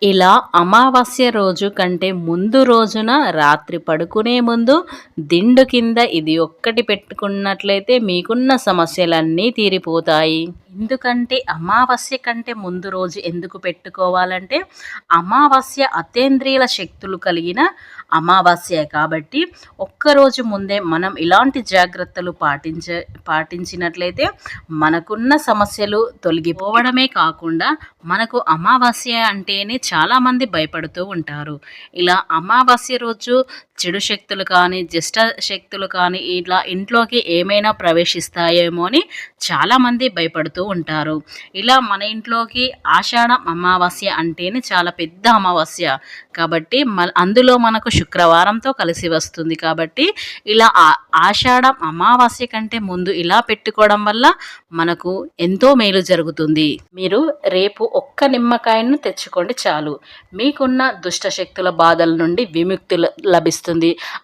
ఇలా అమావాస్య రోజు కంటే ముందు రోజున రాత్రి పడుకునే ముందు దిండు కింద ఇది ఒక్కటి పెట్టుకున్నట్లయితే మీకున్న సమస్యలన్నీ తీరిపోతాయి. ఎందుకంటే అమావాస్య కంటే ముందు రోజు ఎందుకు పెట్టుకోవాలంటే అమావాస్య అతేంద్రియుల శక్తులు కలిగిన అమావాస్య కాబట్టి ఒక్కరోజు ముందే మనం ఇలాంటి జాగ్రత్తలు పాటించినట్లయితే మనకున్న సమస్యలు తొలగిపోవడమే కాకుండా మనకు అమావాస్య అంటేనే చాలామంది భయపడుతూ ఉంటారు. ఇలా అమావాస్య రోజు చెడు శక్తులు కానీ దుష్ట శక్తులు కానీ ఇట్లా ఇంట్లోకి ఏమైనా ప్రవేశిస్తాయేమో అని చాలామంది భయపడుతూ ఉంటారు. ఇలా మన ఇంట్లోకి ఆషాఢం అమావాస్య అంటేనే చాలా పెద్ద అమావాస్య కాబట్టి అందులో మనకు శుక్రవారంతో కలిసి వస్తుంది. కాబట్టి ఇలా ఆషాఢం అమావాస్య కంటే ముందు ఇలా పెట్టుకోవడం వల్ల మనకు ఎంతో మేలు జరుగుతుంది. మీరు రేపు ఒక్క నిమ్మకాయను తెచ్చుకోండి చాలు, మీకున్న దుష్ట శక్తుల బాధల నుండి విముక్తి లభిస్తుంది.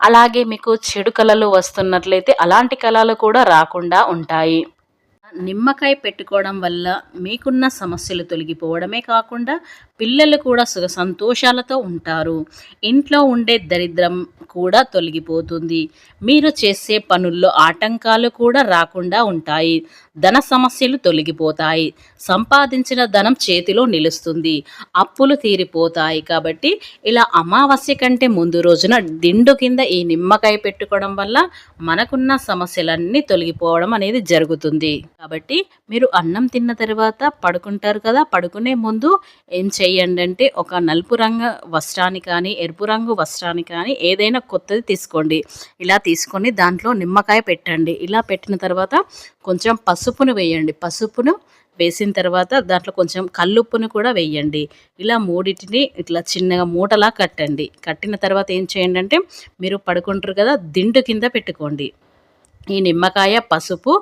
అలాగే మీకు చెడు కళలు వస్తున్నట్లయితే అలాంటి కళలు కూడా రాకుండా ఉంటాయి. నిమ్మకాయ పెట్టుకోవడం వల్ల మీకున్న సమస్యలు తొలగిపోవడమే కాకుండా పిల్లలు కూడా సుఖ సంతోషాలతో ఉంటారు. ఇంట్లో ఉండే దరిద్రం కూడా తొలగిపోతుంది. మీరు చేసే పనుల్లో ఆటంకాలు కూడా రాకుండా ఉంటాయి. ధన సమస్యలు తొలగిపోతాయి. సంపాదించిన ధనం చేతిలో నిలుస్తుంది. అప్పులు తీరిపోతాయి. కాబట్టి ఇలా అమావాస్య కంటే ముందు రోజున దిండు కింద ఈ నిమ్మకాయ పెట్టుకోవడం వల్ల మనకున్న సమస్యలన్నీ తొలగిపోవడం అనేది జరుగుతుంది. కాబట్టి మీరు అన్నం తిన్న తర్వాత పడుకుంటారు కదా, పడుకునే ముందు ఏం చేయండి అంటే ఒక నలుపు రంగు వస్త్రాన్ని కానీ ఎరుపు రంగు వస్త్రాన్ని కానీ ఏదైనా కొత్తది తీసుకోండి. ఇలా తీసుకొని దాంట్లో నిమ్మకాయ పెట్టండి. ఇలా పెట్టిన తర్వాత కొంచెం పసుపును వేయండి. పసుపును వేసిన తర్వాత దాంట్లో కొంచెం కల్లుప్పును కూడా వేయండి. ఇలా మూడింటిని ఇట్లా చిన్నగా మూటలా కట్టండి. కట్టిన తర్వాత ఏం చేయండి అంటే మీరు పడుకుంటారు కదా, దిండు కింద పెట్టుకోండి. ఈ నిమ్మకాయ, పసుపు,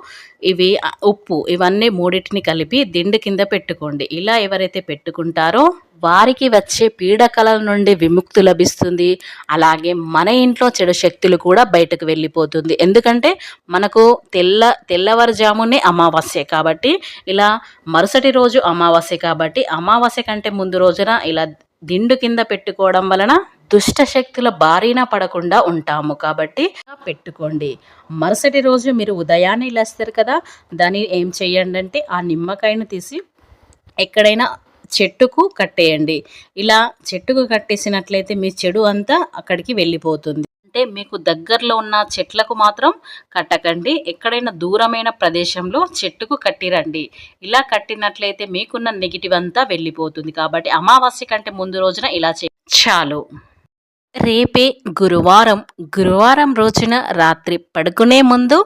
ఉప్పు ఇవన్నీ మూడింటిని కలిపి దిండు కింద పెట్టుకోండి. ఇలా ఎవరైతే పెట్టుకుంటారో వారికి వచ్చే పీడకల నుండి విముక్తి లభిస్తుంది. అలాగే మన ఇంట్లో చెడు శక్తులు కూడా బయటకు వెళ్ళిపోతుంది. ఎందుకంటే మనకు తెల్లవారుజామునే అమావాస్య కాబట్టి ఇలా మరుసటి రోజు అమావాస్య కాబట్టి అమావాస్య కంటే ముందు రోజున ఇలా దిండు కింద పెట్టుకోవడం వలన దుష్ట శక్తుల బారిన పడకుండా ఉంటాము. కాబట్టి పెట్టుకోండి. మరుసటి రోజు మీరు ఉదయాన్నే లేస్తారు కదా, దాన్ని ఏం చేయండి అంటే ఆ నిమ్మకాయను తీసి ఎక్కడైనా చెట్టుకు కట్టేయండి. ఇలా చెట్టుకు కట్టేసినట్లయితే మీ చెడు అంతా అక్కడికి వెళ్ళిపోతుంది. అంటే మీకు దగ్గరలో ఉన్న చెట్లకు మాత్రం కట్టకండి, ఎక్కడైనా దూరమైన ప్రదేశంలో చెట్టుకు కట్టిరండి. ఇలా కట్టినట్లయితే మీకున్న నెగిటివ్ అంతా వెళ్ళిపోతుంది. కాబట్టి అమావాస్య కంటే ముందు రోజున ఇలా చాలు. రేపే గురువారం రోజున రాత్రి పడుకునే ముందు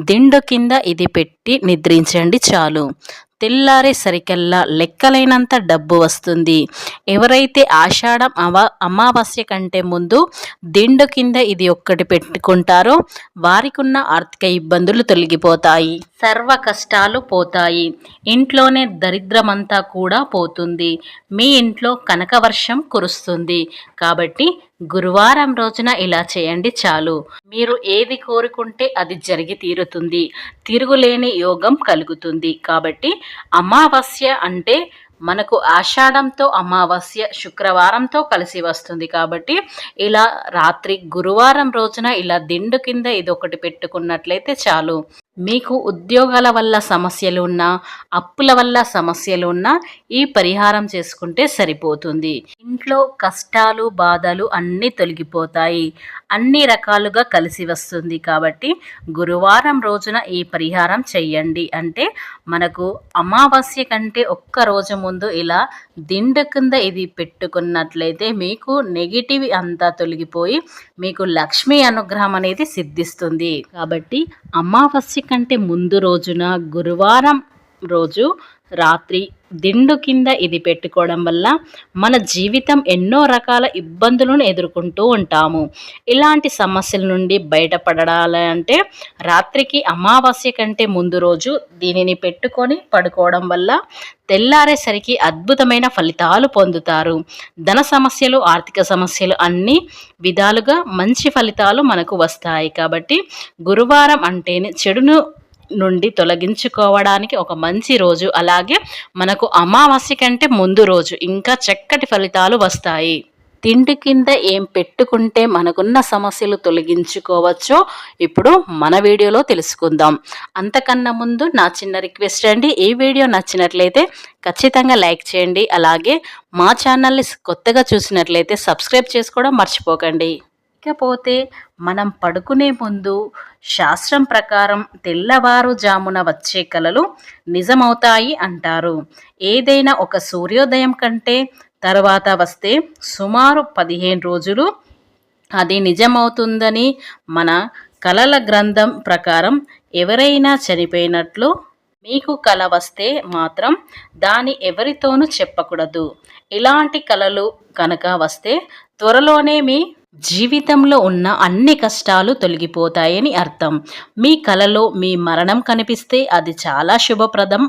దిండు కింద ఇది పెట్టి నిద్రించండి చాలు. తెల్లారేసరికల్లా లెక్కలైనంత డబ్బు వస్తుంది. ఎవరైతే ఆషాఢం అమావాస్య కంటే ముందు దిండు కింద ఇది ఒక్కటి పెట్టుకుంటారో వారికున్న ఆర్థిక ఇబ్బందులు తొలగిపోతాయి. సర్వ కష్టాలు పోతాయి. ఇంట్లోనే దరిద్రమంతా కూడా పోతుంది. మీ ఇంట్లో కనకవర్షం కురుస్తుంది. కాబట్టి గురువారం రోజున ఇలా చేయండి చాలు. మీరు ఏది కోరుకుంటే అది జరిగి తీరుతుంది. తిరుగులేని యోగం కలుగుతుంది. కాబట్టి అమావాస్య అంటే మనకు ఆషాఢంతో అమావాస్య శుక్రవారంతో కలిసి వస్తుంది. కాబట్టి ఇలా రాత్రి గురువారం రోజున ఇలా దిండు కింద ఇదొకటి పెట్టుకున్నట్లయితే చాలు. మీకు ఉద్యోగాల వల్ల సమస్యలు ఉన్నా, అప్పుల వల్ల సమస్యలు ఉన్నా ఈ పరిహారం చేసుకుంటే సరిపోతుంది. ఇంట్లో కష్టాలు బాధలు అన్నీ తొలగిపోతాయి. అన్ని రకాలుగా కలిసి వస్తుంది. కాబట్టి గురువారం రోజున ఈ పరిహారం చెయ్యండి. అంటే మనకు అమావాస్య కంటే ఒక్క రోజు ముందు ఇలా దిండు కింద ఇది పెట్టుకున్నట్లయితే మీకు నెగిటివ్ అంతా తొలగిపోయి మీకు లక్ష్మీ అనుగ్రహం అనేది సిద్ధిస్తుంది. కాబట్టి అమావాస్య కంటే ముందు రోజున గురువారం రోజు రాత్రి దిండు కింద ఇది పెట్టుకోవడం వల్ల మన జీవితం ఎన్నో రకాల ఇబ్బందులను ఎదుర్కొంటూ ఉంటాము. ఇలాంటి సమస్యల నుండి బయటపడాలంటే రాత్రికి అమావాస్య కంటే ముందు రోజు దీనిని పెట్టుకొని పడుకోవడం వల్ల తెల్లారేసరికి అద్భుతమైన ఫలితాలు పొందుతారు. ధన సమస్యలు, ఆర్థిక సమస్యలు అన్ని విధాలుగా మంచి ఫలితాలు మనకు వస్తాయి. కాబట్టి గురువారం అంటేనే చెడును నుండి తొలగించుకోవడానికి ఒక మంచి రోజు. అలాగే మనకు అమావాస్య కంటే ముందు రోజు ఇంకా చక్కటి ఫలితాలు వస్తాయి. తిండి కింద ఏం పెట్టుకుంటే మనకున్న సమస్యలు తొలగించుకోవచ్చో ఇప్పుడు మన వీడియోలో తెలుసుకుందాం. అంతకన్నా ముందు నా చిన్న రిక్వెస్ట్ అండి, ఈ వీడియో నచ్చినట్లయితే ఖచ్చితంగా లైక్ చేయండి. అలాగే మా ఛానల్ని కొత్తగా చూసినట్లయితే సబ్స్క్రైబ్ చేసుకోవడం మర్చిపోకండి. ఇకపోతే మనం పడుకునే ముందు శాస్త్రం ప్రకారం తెల్లవారుజామున వచ్చే కలలు నిజమవుతాయి అంటారు. ఏదైనా ఒక సూర్యోదయం కంటే తర్వాత వస్తే సుమారు 15 రోజులు అది నిజమవుతుందని మన కలల గ్రంథం ప్రకారం ఎవరైనా చనిపోయినట్లు మీకు కల వస్తే మాత్రం దాని ఎవరితోనూ చెప్పకూడదు. ఇలాంటి కలలు కనుక వస్తే త్వరలోనే మీ జీవితంలో ఉన్న అన్ని కష్టాలు తొలగిపోతాయని అర్థం. మీ కలలో మీ మరణం కనిపిస్తే అది చాలా శుభప్రదం.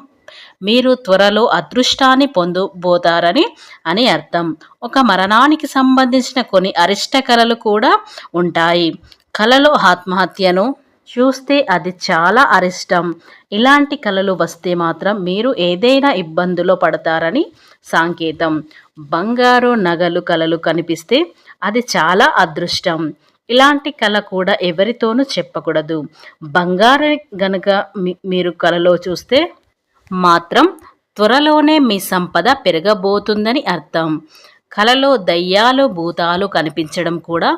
మీరు త్వరలో అదృష్టాన్ని పొందబోతారని అని అర్థం. ఒక మరణానికి సంబంధించిన కొన్ని అరిష్ట కలలు కూడా ఉంటాయి. కలలో ఆత్మహత్యను చూస్తే అది చాలా అరిష్టం. ఇలాంటి కలలు వస్తే మాత్రం మీరు ఏదైనా ఇబ్బందులో పడతారని సంకేతం. బంగారు నగలు కలలు కనిపిస్తే అది చాలా అదృష్టం. ఇలాంటి కళ కూడా ఎవరితోనూ చెప్పకూడదు. బంగారు గనుక మీరు కలలో చూస్తే మాత్రం త్వరలోనే మీ సంపద పెరగబోతుందని అర్థం. కలలో దయ్యాలు భూతాలు కనిపించడం కూడా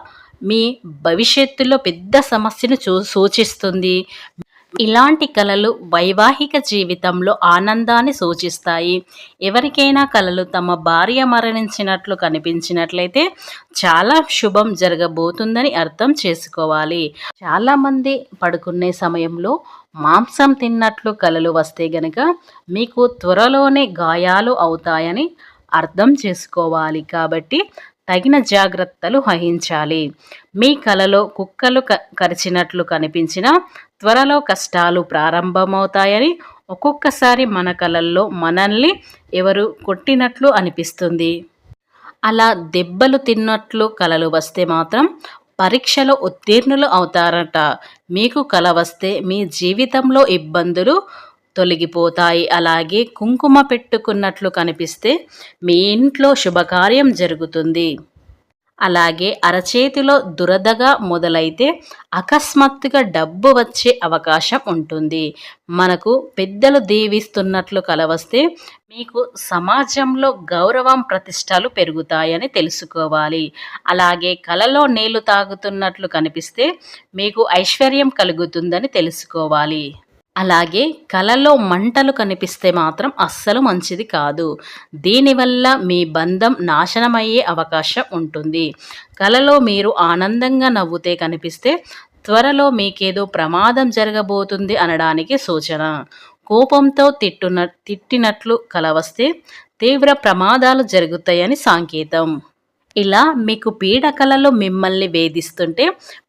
మీ భవిష్యత్తులో పెద్ద సమస్యను సూచిస్తుంది. ఇలాంటి కలలు వైవాహిక జీవితంలో ఆనందాన్ని సూచిస్తాయి. ఎవరికైనా కలలు తమ భార్య మరణించినట్లు కనిపించినట్లయితే చాలా శుభం జరగబోతుందని అర్థం చేసుకోవాలి. చాలామంది పడుకునే సమయంలో మాంసం తిన్నట్లు కలలు వస్తే గనక మీకు త్వరలోనే గాయాలు అవుతాయని అర్థం చేసుకోవాలి. కాబట్టి తగిన జాగ్రత్తలు వహించాలి. మీ కలలో కుక్కలు కరిచినట్లు కనిపించినా త్వరలో కష్టాలు ప్రారంభమవుతాయని, ఒక్కొక్కసారి మన కలల్లో మనల్ని ఎవరు కొట్టినట్లు అనిపిస్తుంది. అలా దెబ్బలు తిన్నట్లు కలలు వస్తే మాత్రం పరీక్షలో ఉత్తీర్ణులు అవుతారట. మీకు కల వస్తే మీ జీవితంలో ఇబ్బందులు తొలగిపోతాయి. అలాగే కుంకుమ పెట్టుకున్నట్లు కనిపిస్తే మీ ఇంట్లో శుభకార్యం జరుగుతుంది. అలాగే అరచేతిలో దురదగా మొదలైతే అకస్మాత్తుగా డబ్బు వచ్చే అవకాశం ఉంటుంది. మనకు పెద్దలు దీవిస్తున్నట్లు కలవస్తే మీకు సమాజంలో గౌరవం ప్రతిష్టలు పెరుగుతాయని తెలుసుకోవాలి. అలాగే కలలో నీళ్లు తాగుతున్నట్లు కనిపిస్తే మీకు ఐశ్వర్యం కలుగుతుందని తెలుసుకోవాలి. అలాగే కలలో మంటలు కనిపిస్తే మాత్రం అస్సలు మంచిది కాదు. దీనివల్ల మీ బంధం నాశనమయ్యే అవకాశం ఉంటుంది. కలలో మీరు ఆనందంగా నవ్వుతే కనిపిస్తే త్వరలో మీకేదో ప్రమాదం జరగబోతుంది అనడానికి సూచన. కోపంతో తిట్టినట్లు కల వస్తే తీవ్ర ప్రమాదాలు జరుగుతాయని సంకేతం. ఇలా మీకు పీడకలలు మిమ్మల్ని వేధిస్తుంటే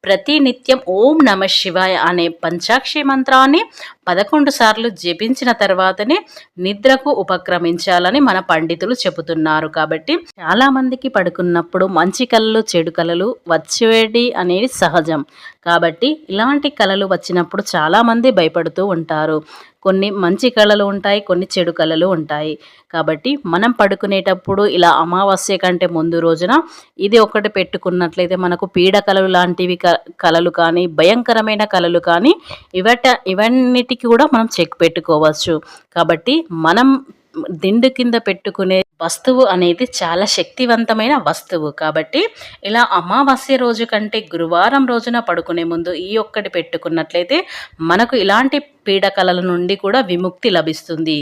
ప్రతి నిత్యం ఓం నమ శివాయ అనే పంచాక్షి మంత్రాన్ని 11 సార్లు జపించిన తర్వాతనే నిద్రకు ఉపక్రమించాలని మన పండితులు చెబుతున్నారు. కాబట్టి చాలామందికి పడుకున్నప్పుడు మంచి కలలు చెడు కలలు వచ్చేది అనేది సహజం. కాబట్టి ఇలాంటి కలలు వచ్చినప్పుడు చాలామంది భయపడుతూ ఉంటారు. కొన్ని మంచి కళలు ఉంటాయి, కొన్ని చెడు కళలు ఉంటాయి. కాబట్టి మనం పడుకునేటప్పుడు ఇలా అమావాస్య కంటే ముందు రోజున ఇది ఒకటి పెట్టుకున్నట్లయితే మనకు పీడకలలు లాంటివి కళలు కానీ భయంకరమైన కళలు కానీ ఇవన్నిటికీ కూడా మనం చెక్ పెట్టుకోవచ్చు. కాబట్టి మనం దిండు కింద పెట్టుకునే వస్తువు అనేది చాలా శక్తివంతమైన వస్తువు. కాబట్టి ఇలా అమావాస్య రోజు కంటే గురువారం రోజున పడుకునే ముందు ఈ ఒక్కటి పెట్టుకున్నట్లయితే మనకు ఇలాంటి పీడకలల నుండి కూడా విముక్తి లభిస్తుంది.